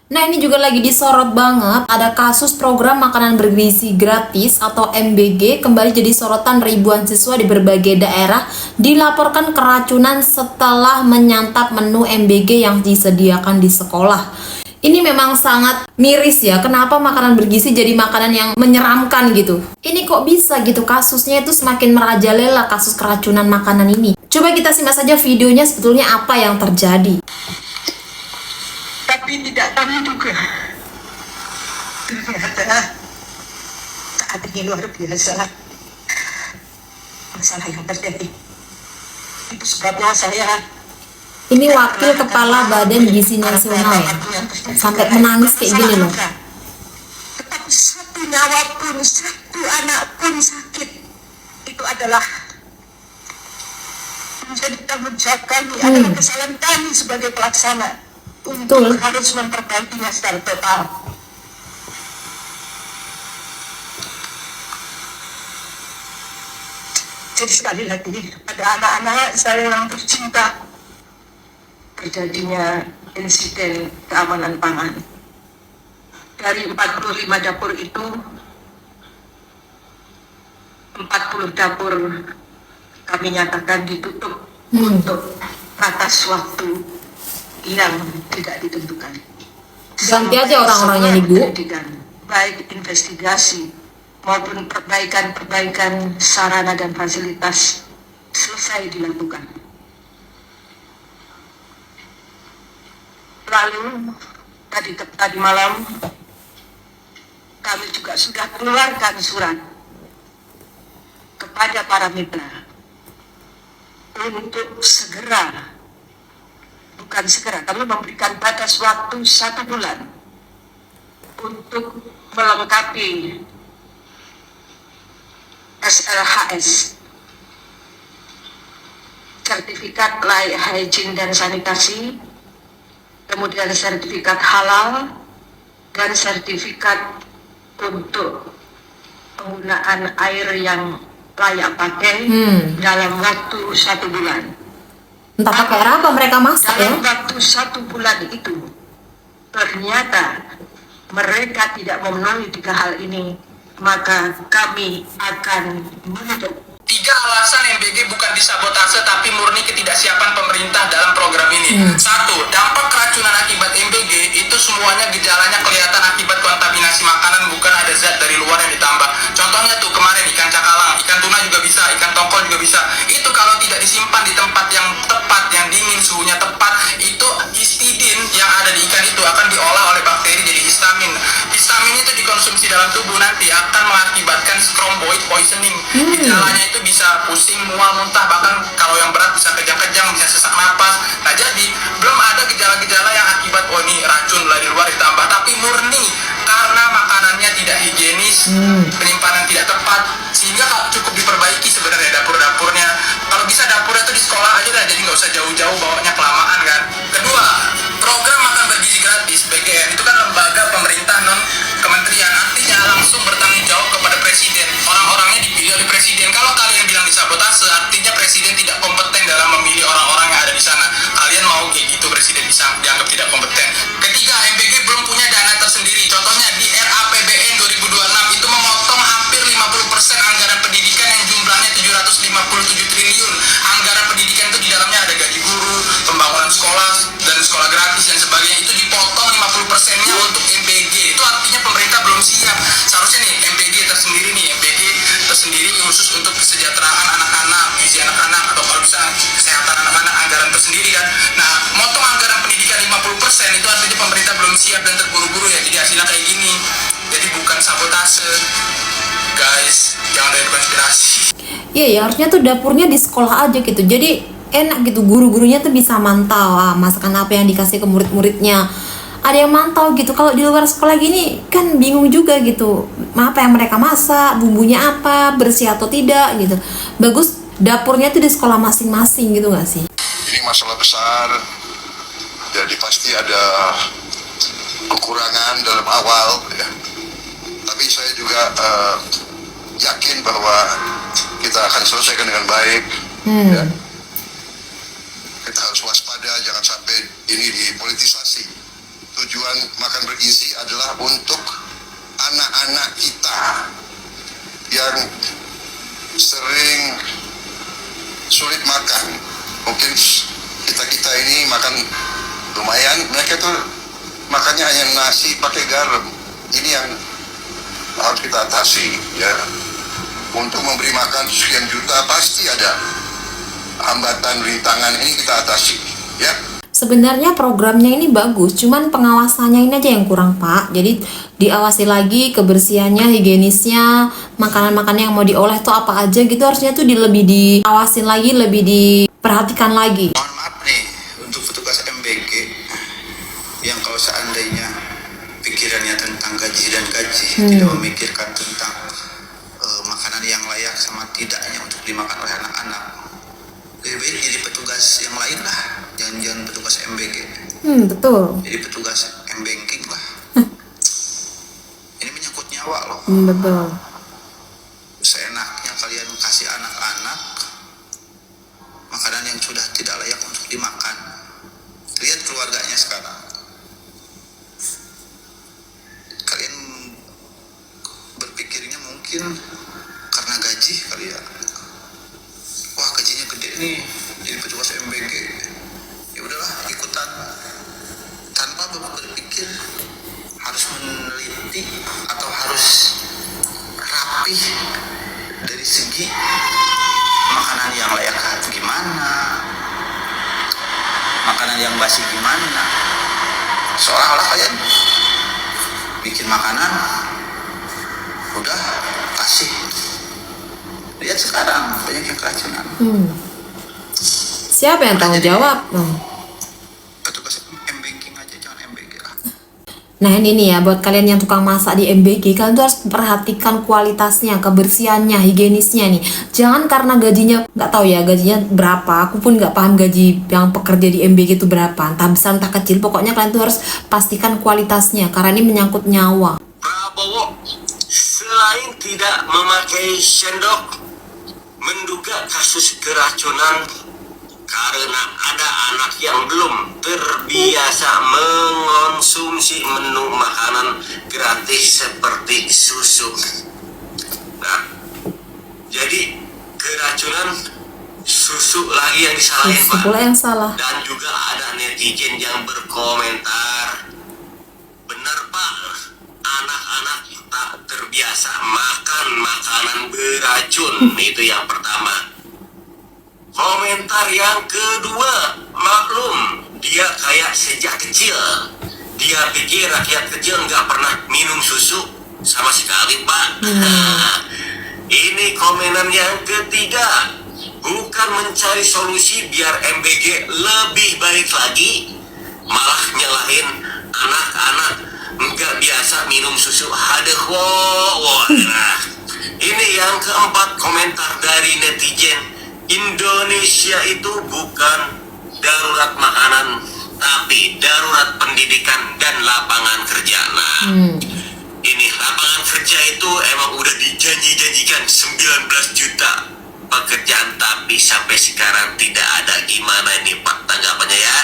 Nah, ini juga lagi disorot banget. Ada kasus program makanan bergizi gratis atau MBG kembali jadi sorotan. Ribuan siswa di berbagai daerah dilaporkan keracunan setelah menyantap menu MBG yang disediakan di sekolah. Ini memang sangat miris ya, kenapa makanan bergizi jadi makanan yang menyeramkan gitu. Ini kok bisa gitu, kasusnya itu semakin merajalela, kasus keracunan makanan ini. Coba kita simak saja videonya sebetulnya apa yang terjadi. Tapi tidak kami duga, ternyata saat ini luar biasa masalah yang terjadi. Itu sebabnya saya Ini wakil kepala Badan Gizi Nasional ya, sampai menangis kayak gini loh. Tetapi satu nyawa pun, satu anak pun sakit, itu adalah menjadi tanggung jawab kami, adalah kesalahan kami sebagai pelaksana untuk harus memperbaikinya secara total. Jadi sekali lagi pada anak-anak saya yang tercinta, terjadinya insiden keamanan pangan. Dari 45 dapur itu, 40 dapur kami nyatakan ditutup untuk batas waktu yang tidak ditentukan. Ganti aja orang-orangnya nih, Bu. Baik investigasi maupun perbaikan sarana dan fasilitas selesai dilakukan. Lalu tadi malam kami juga sudah keluarkan surat kepada para mitra untuk kami memberikan batas waktu 1 bulan untuk melengkapi SLHS, sertifikat layak hygiene dan sanitasi, kemudian sertifikat halal, dan sertifikat untuk penggunaan air yang layak pakai dalam waktu 1 bulan. Entah pakai apa mereka masak ya. Dalam waktu 1 bulan itu, ternyata mereka tidak memenuhi 3 hal ini, maka kami akan menutup. 3 alasan MBG bukan disabotase tapi murni ketidaksiapan pemerintah dalam program ini. 1. Dampak keracunan akibat MBG itu semuanya gejalanya kelihatan akibat kontaminasi makanan, bukan ada zat dari luar yang ditambah. Contohnya tuh kemarin ikan cakalang, ikan tuna juga bisa, ikan tongkol juga bisa. Itu kalau tidak disimpan di tempat yang tepat, yang dingin, suhunya tepat, itu histidin yang ada di ikan itu akan diolah oleh bakteri jadi histamin. Histamin itu dikonsumsi dalam tubuh nanti akan mengakibatkan scromboid poisoning. Gejalanya itu bisa pusing, mual, muntah, bahkan kalau yang berat bisa kejang-kejang, bisa sesak napas. Nah, jadi belum ada gejala-gejala yang akibat ini racun dari luar ditambah, tapi murni karena makanannya tidak higienis, penyimpanan tidak tepat, sehingga cukup diperbaiki sebenarnya dapur-dapurnya. Kalau bisa dapurnya itu di sekolah aja dah, jadi nggak usah jauh-jauh bawanya kelamaan kan. Kedua, program makan bergizi gratis BGN itu kan lembaga pemerintah non kementerian, artinya langsung bertanggung jawab kepada presiden. Orang-orangnya dipilih oleh presiden. Kalau kalian bilang disabotase, artinya presiden tidak kompeten dalam memilih orang-orang yang ada di sana. Kalian mau kayak gitu presiden bisa dianggap tidak kompeten. Ketiga, MBG belum punya dana tersendiri. Contohnya di RAPBN 2026 itu memotong hampir 50% anggaran pendidikan yang jumlahnya 757 triliun. Anggaran pendidikan itu di dalamnya ada gaji guru, pembangunan sekolah, dan sekolah gratis dan sebagainya. Itu dipotong 50%-nya untuk MBG. Itu artinya pemerintah belum siap. Seharusnya nih MBG tersendiri khusus untuk kesejahteraan anak-anak, gizi anak-anak, atau kalau bisa kesehatan anak-anak, anggaran tersendiri kan. Nah, motong anggaran pendidikan 50% itu artinya pemerintah belum siap dan terburu-buru ya, jadi hasilnya kayak gini. Jadi bukan sabotase, guys, jangan ada konspirasi. Iya ya, harusnya tuh dapurnya di sekolah aja gitu. Jadi enak gitu, guru-gurunya tuh bisa mantau masakan apa yang dikasih ke murid-muridnya. Ada yang mantau gitu. Kalau di luar sekolah gini kan bingung juga gitu, apa yang mereka masak, bumbunya apa, bersih atau tidak gitu. Bagus dapurnya tuh di sekolah masing-masing gitu gak sih? Ini masalah besar, jadi pasti ada kekurangan dalam awal ya. Tapi saya juga yakin bahwa kita akan selesaikan dengan baik. Ya. Kita harus waspada, jangan sampai ini dipolitisasi. tujuan makan bergizi adalah untuk anak-anak kita yang sering sulit makan. Mungkin kita ini makan lumayan, mereka tuh makannya hanya nasi pakai garam. Ini yang harus kita atasi, ya. Untuk memberi makan sekian juta pasti ada hambatan, rintangan, ini kita atasi, ya. Sebenarnya programnya ini bagus, cuman pengawasannya ini aja yang kurang, Pak. Jadi diawasi lagi kebersihannya, higienisnya, makanan-makanan yang mau diolah itu apa aja gitu, harusnya tuh lebih diawasin lagi, lebih diperhatikan lagi. Mohon maaf nih untuk petugas MBG yang kalau seandainya pikirannya tentang gaji dan gaji, tidak memikirkan tentang makanan yang layak sama tidaknya untuk dimakan oleh anak-anak, lebih baik jadi petugas yang lain lah, jangan petugas MBG. Betul. Jadi petugas M-Banking lah. Ini menyangkut nyawa loh. Betul. Seenaknya kalian kasih anak-anak makanan yang sudah tidak layak untuk dimakan. Lihat keluarganya sekarang. Kalian berpikirnya mungkin karena gaji kali ya. Wah, gajinya gede nih, jadi petugas MBG. Ya udahlah, ikutan. Tanpa berpikir harus meneliti atau harus rapih dari segi makanan yang layak gimana, makanan yang basi gimana. Seolah-olah kalian bikin makanan udah kasih. Lihat sekarang banyak yang keracunan. Siapa yang tanggung jawab? Petugas M-Banking aja, jangan MBG lah. Nah ini nih ya, buat kalian yang tukang masak di MBG, kalian tuh harus perhatikan kualitasnya, kebersihannya, higienisnya nih. Jangan karena gajinya, nggak tahu ya gajinya berapa, aku pun nggak paham gaji yang pekerja di MBG itu berapa, entah besar entah kecil, pokoknya kalian tuh harus pastikan kualitasnya, karena ini menyangkut nyawa. Prabowo selain tidak memakai sendok, menduga kasus keracunan karena ada anak yang belum terbiasa mengonsumsi menu makanan gratis seperti susu. Nah, jadi keracunan susu lagi yang disalahin, Susu Pak. pula yang salah. Dan juga ada netizen yang berkomentar, benar Pak, anak-anak tak terbiasa makan makanan beracun. Itu yang pertama. Komentar yang kedua, maklum, dia kayak sejak kecil. Dia pikir rakyat kecil nggak pernah minum susu sama sekali, Pak. Ini komenan yang ketiga, bukan mencari solusi biar MBG lebih baik lagi, malah nyalahin anak-anak nggak biasa minum susu. Aduh, nah. Ini yang keempat, komentar dari netizen. Indonesia itu bukan darurat makanan, tapi darurat pendidikan dan lapangan kerja. Nah, ini lapangan kerja itu emang udah dijanji-janjikan 19 juta pekerjaan, tapi sampai sekarang tidak ada. Gimana ini Pak tanggapannya ya?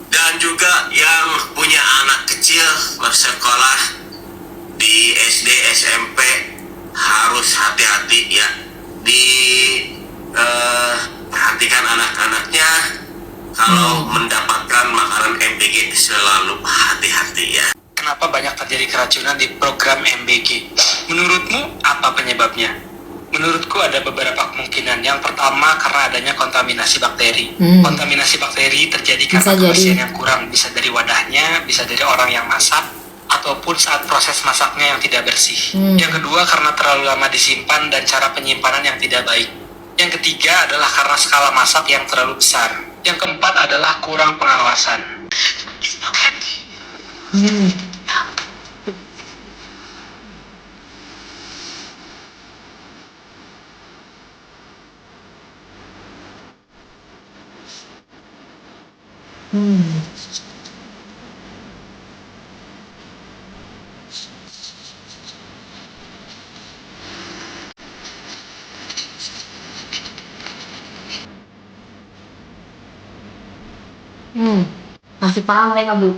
Dan juga yang punya anak kecil bersekolah di SD, SMP harus hati-hati ya. Perhatikan anak-anaknya kalau mendapatkan makanan MBG, selalu hati-hati ya. Kenapa banyak terjadi keracunan di program MBG? Menurutmu apa penyebabnya? Menurutku ada beberapa kemungkinan. Yang pertama karena adanya kontaminasi bakteri. Kontaminasi bakteri terjadi karena kebersihan yang kurang, bisa dari wadahnya, bisa dari orang yang masak, ataupun saat proses masaknya yang tidak bersih. Yang kedua karena terlalu lama disimpan dan cara penyimpanan yang tidak baik. Yang ketiga adalah karena skala masak yang terlalu besar. Yang keempat adalah kurang pengawasan. Masih paham mereka, Bu?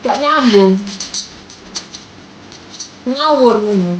Gak nyambung, ngawur ini.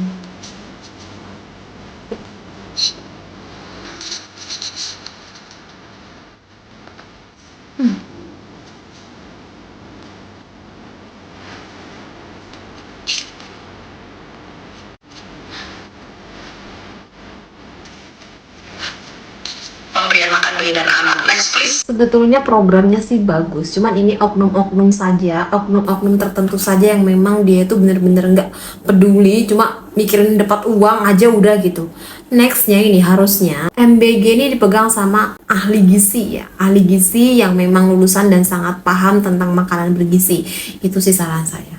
Pemberian makan bayi dan anak. Next please. Sebetulnya programnya sih bagus, cuman ini oknum-oknum saja, oknum-oknum tertentu saja yang memang dia itu bener-bener nggak peduli, cuma mikirin dapat uang aja udah gitu. Nextnya ini harusnya MBG ini dipegang sama ahli gizi ya, ahli gizi yang memang lulusan dan sangat paham tentang makanan bergizi. Itu sih saran saya.